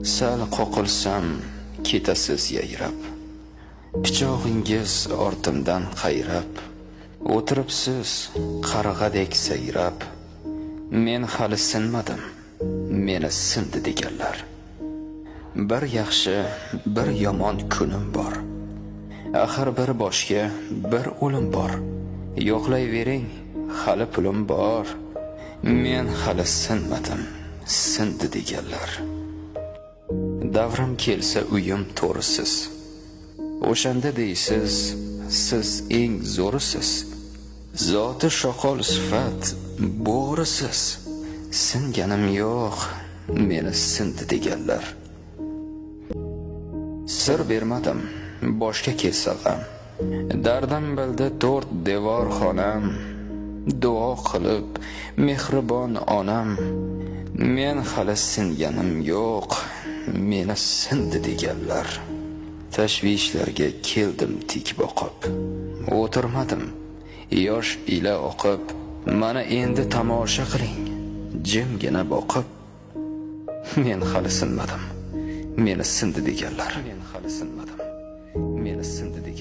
Sal qoqilsam ketasiz yayrab, pichog'ingiz ortimdan qayrab, o'tiribsiz qarg'adek sayrab. Men hali sinmadim, meni sindi deganlar. Bir yaxshi, bir yomon kunim bor. Axir bir boshga bir o'lim bor. Yo'qlayvering, hali pulim bor. Men hali sinmadim, sindi deganlar. Davrim kelsa uyim to'risiz. O'shanda deysiz, siz eng zo'risiz. Zoti shoqol sifat bo'risiz. Singanim yo'q, meni sindi deganlar. Sir bermadim, boshga kelsa g'am. Dardim bildi to'rt devor xonam. Duo qilib mehribon onam. Men hali singanim yo'q, meni sindi deganlar. Tashvishlarga keldim tik boqib. O'tirmadim, yosh ila oqib. Mana endi tomosha qiling, jimgina boqib. Men hali sinmadim, meni sindi deganlar. Men hali sinmadim, meni sindi deganlar.